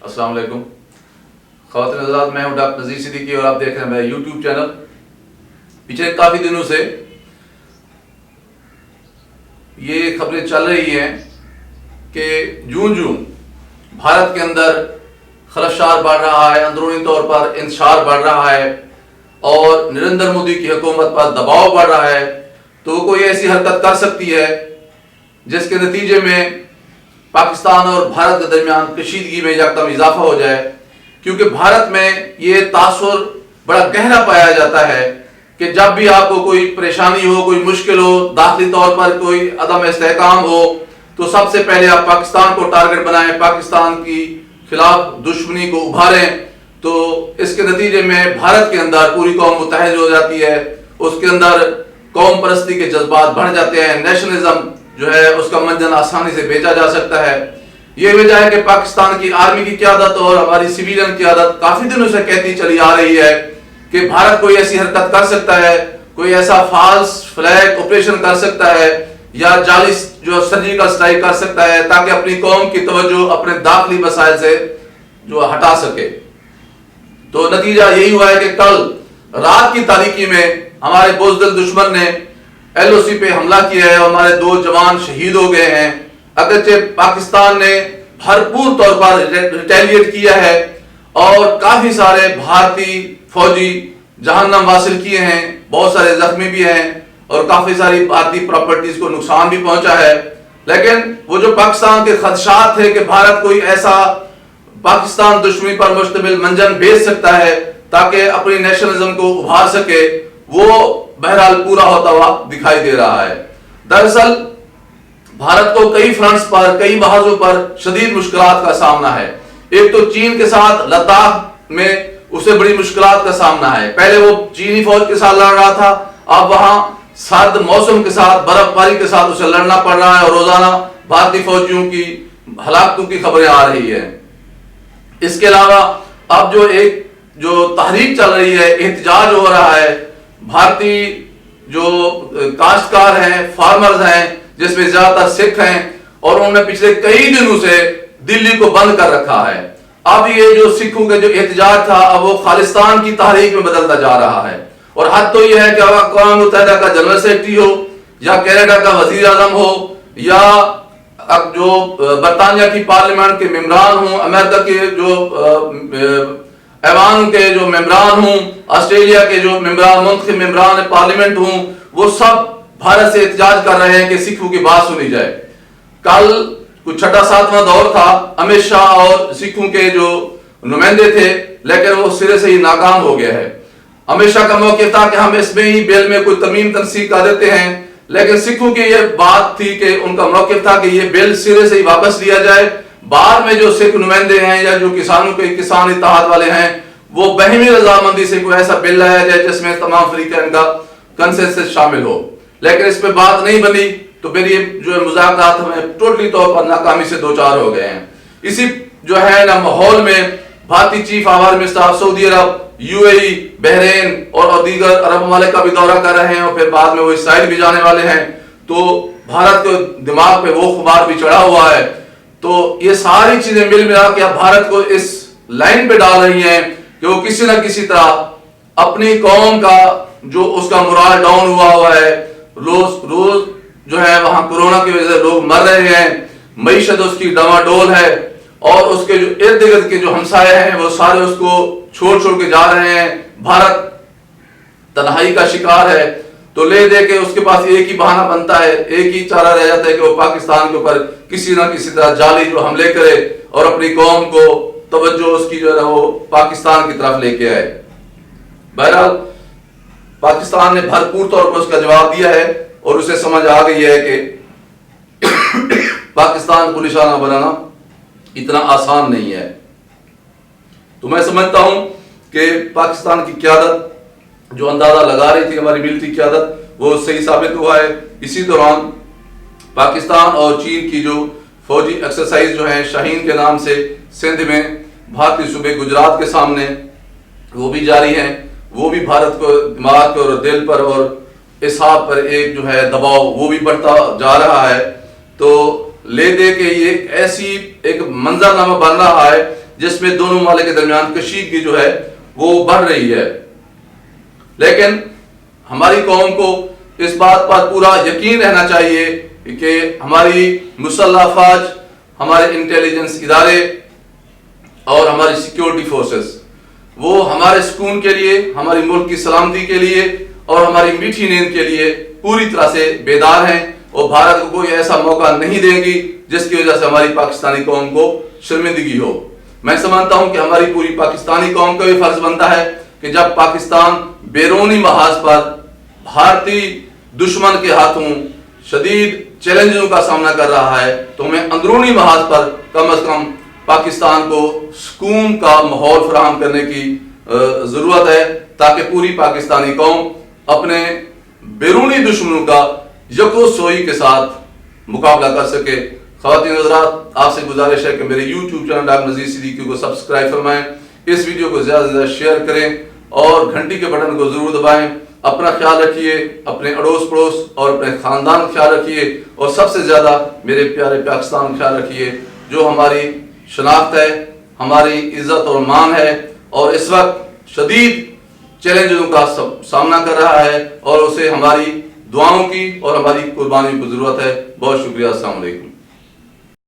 السلام علیکم خواتین حضرات، میں ہوں ڈاکٹر نذیر صدیقی اور آپ دیکھ رہے ہیں میرا یوٹیوب چینل۔ پچھلے کافی دنوں سے یہ خبریں چل رہی ہیں کہ جون بھارت کے اندر خلفشار بڑھ رہا ہے، اندرونی طور پر انتشار بڑھ رہا ہے اور نریندر مودی کی حکومت پر دباؤ بڑھ رہا ہے، تو وہ کوئی ایسی حرکت کر سکتی ہے جس کے نتیجے میں پاکستان اور بھارت کے درمیان کشیدگی میں یکدم اضافہ ہو جائے، کیونکہ بھارت میں یہ تاثر بڑا گہرا پایا جاتا ہے کہ جب بھی آپ کو کوئی پریشانی ہو، کوئی مشکل ہو، داخلی طور پر کوئی عدم استحکام ہو، تو سب سے پہلے آپ پاکستان کو ٹارگٹ بنائیں، پاکستان کی خلاف دشمنی کو ابھاریں، تو اس کے نتیجے میں بھارت کے اندر پوری قوم متحد ہو جاتی ہے، اس کے اندر قوم پرستی کے جذبات بڑھ جاتے ہیں، نیشنلزم جو ہے اس کا منجن آسانی سے بیچا جا سکتا ہے۔ یہ وجہ ہے کہ پاکستان کی آرمی کی قیادت اور ہماری سویلین قیادت کافی دنوں سے کہتی چلی آ رہی ہے کہ بھارت کوئی ایسی حرکت کر سکتا ہے، کوئی ایسا فالس فلیگ آپریشن کر سکتا ہے یا جعلی جو سرجیکل اسٹرائک کر سکتا ہے تاکہ اپنی قوم کی توجہ اپنے داخلی مسائل سے جو ہٹا سکے۔ تو نتیجہ یہی ہوا ہے کہ کل رات کی تاریکی میں ہمارے بزدل دشمن نے ایل او سی پہ حملہ کیا ہے اور ہمارے 2 جوان شہید ہو گئے ہیں۔ اگرچہ پاکستان نے بھرپور طور پر ریٹیلیٹ کیا ہے اور کافی سارے بھارتی فوجی جہنم حاصل کیے ہیں، بہت سارے زخمی بھی ہیں اور کافی ساری بھارتی پراپرٹیز کو نقصان بھی پہنچا ہے، لیکن وہ جو پاکستان کے خدشات تھے کہ بھارت کوئی ایسا پاکستان دشمنی پر مشتمل منجن بیچ سکتا ہے تاکہ اپنی نیشنلزم کو ابھار سکے، وہ بہرحال پورا ہوتا ہوا دکھائی دے رہا ہے۔ دراصل بھارت کو کئی فرنٹس پر، کئی محاذوں پر شدید مشکلات کا سامنا ہے۔ ایک تو چین کے ساتھ لداخ میں اسے بڑی مشکلات کا سامنا ہے، پہلے وہ چینی فوج کے ساتھ لڑ رہا تھا، اب وہاں سرد موسم کے ساتھ، برف باری کے ساتھ اسے لڑنا پڑ رہا ہے اور روزانہ بھارتی فوجیوں کی ہلاکتوں کی خبریں آ رہی ہیں۔ اس کے علاوہ اب جو تحریک چل رہی ہے، احتجاج ہو رہا ہے، بھارتی جو کاشتکار ہیں، فارمرز ہیں، جس میں زیادہ تر سکھ ہیں، اور انہوں نے پچھلے کئی دنوں سے دلی کو بند کر رکھا ہے۔ اب یہ جو سکھوں کا جو احتجاج تھا اب وہ خالصتان کی تحریک میں بدلتا جا رہا ہے، اور حد تو یہ ہے کہ اقوام متحدہ کا جنرل سیکرٹری ہو یا کینیڈا کا وزیر اعظم ہو یا جو برطانیہ کی پارلیمنٹ کے ممبران ہوں، امریکہ کے جو ایوان کے جو ممبران ہوں، آسٹریلیا کے جو منتخب ممبران پارلیمنٹ ہوں، وہ سب بھارت سے احتجاج کر رہے ہیں کہ سکھوں کی بات سنی جائے۔ کل کچھ 6واں دور تھا، امت شاہ اور سکھوں کے جو نمائندے تھے، لیکن وہ سرے سے ہی ناکام ہو گیا ہے۔ امت شاہ کا موقف تھا کہ ہم اس میں ہی بل میں کوئی ترمیم تنسیخ کر دیتے ہیں، لیکن سکھوں کی یہ بات تھی کہ ان کا موقف تھا کہ یہ بل سرے سے ہی واپس لیا جائے۔ بعد میں جو سکھ نمائندے ہیں یا جو کسانوں کے کسان اتحاد والے ہیں، وہ بہمی رضامندی سے کوئی ایسا بل لایا جائے جس میں تمام فریقین کا کنسنسس شامل ہو، لیکن اس پہ بات نہیں بنی، تو پھر یہ جو مذاکرات ہمیں ٹوٹلی طور پر ناکامی سے دوچار ہو گئے ہیں۔ اسی جو ہے نا ماحول میں بھارتی chief of army staff Saudi Arab, U A E, Bahrain اور دیگر عرب ممالک کا بھی دورہ کر رہے ہیں اور پھر بعد میں وہ اسرائیل بھی جانے والے ہیں، تو بھارت کے دماغ پہ وہ خمار بھی چڑھا ہوا ہے۔ تو یہ ساری چیزیں مل ملا کے اب بھارت کو اس لائن پہ ڈال رہی ہیں کہ وہ کسی نہ کسی طرح اپنی قوم کا جو اس کا مورال ڈاؤن ہوا ہے، روز جو ہے وہاں کورونا کی وجہ سے لوگ مر رہے ہیں، معیشت اس کی ڈواڈول ہے، اور اس کے جو ارد گرد کے جو ہمسائے ہیں وہ سارے اس کو چھوڑ کے جا رہے ہیں، بھارت تنہائی کا شکار ہے، تو لے دے کے اس کے پاس ایک ہی بہانہ بنتا ہے، ایک ہی چارہ رہ جاتا ہے کہ وہ پاکستان کے اوپر کسی نہ کسی طرح جعلی جو حملے کرے اور اپنی قوم کو توجہ اس کی جو ہے وہ پاکستان کی طرف لے کے آئے۔ بہرحال پاکستان نے بھرپور طور پر اس کا جواب دیا ہے اور اسے سمجھ آ گئی ہے کہ پاکستان کو نشانہ بنانا اتنا آسان نہیں ہے۔ تو میں سمجھتا ہوں کہ پاکستان کی قیادت جو اندازہ لگا رہی تھی ہماری ملٹری قیادت، وہ صحیح ثابت ہوا ہے۔ اسی دوران پاکستان اور چین کی جو فوجی ایکسرسائز جو ہیں شاہین کے نام سے سندھ میں بھارتی صوبے گجرات کے سامنے وہ بھی جاری ہیں، وہ بھی بھارت کو دماغ اور دل پر اور اصحاب پر ایک جو ہے دباؤ وہ بھی بڑھتا جا رہا ہے۔ تو لے دے کے یہ ایسی ایک منظر نامہ بن رہا ہے جس میں دونوں ممالک کے درمیان کشیدگی جو ہے وہ بڑھ رہی ہے. لیکن ہماری قوم کو اس بات پر پورا یقین رہنا چاہیے کہ ہماری مسلح افواج، ہمارے انٹیلیجنس ادارے اور ہماری سیکیورٹی فورسز وہ ہمارے سکون کے لیے، ہماری ملک کی سلامتی کے لیے اور ہماری میٹھی نیند کے لیے پوری طرح سے بیدار ہیں، اور بھارت کو کوئی ایسا موقع نہیں دیں گی جس کی وجہ سے ہماری پاکستانی قوم کو شرمندگی ہو. میں سمجھتا ہوں کہ ہماری پوری پاکستانی قوم کا بھی فرض بنتا ہے کہ جب پاکستان بیرونی محاذ پر بھارتی دشمن کے ہاتھوں شدید چیلنجوں کا سامنا کر رہا ہے تو ہمیں اندرونی محاذ پر کم از کم پاکستان کو سکون کا ماحول فراہم کرنے کی ضرورت ہے تاکہ پوری پاکستانی قوم اپنے بیرونی دشمنوں کا یکو سوئی کے ساتھ مقابلہ کر سکے. خواتین حضرات، آپ سے گزارش ہے کہ میرے YouTube channel doctor Nazir Siddiqui کو سبسکرائب فرمائیں، اس ویڈیو کو زیادہ سے زیادہ شیئر کریں اور گھنٹی کے بٹن کو ضرور دبائیں. اپنا خیال رکھیے، اپنے اڑوس پڑوس اور اپنے خاندان کا خیال رکھیے، اور سب سے زیادہ میرے پیارے پاکستان کا خیال رکھیے جو ہماری شناخت ہے، ہماری عزت اور مان ہے، اور اس وقت شدید چیلنجوں کا سامنا کر رہا ہے، اور اسے ہماری دعاؤں کی اور ہماری قربانیوں کی ضرورت ہے. بہت شکریہ. السلام علیکم.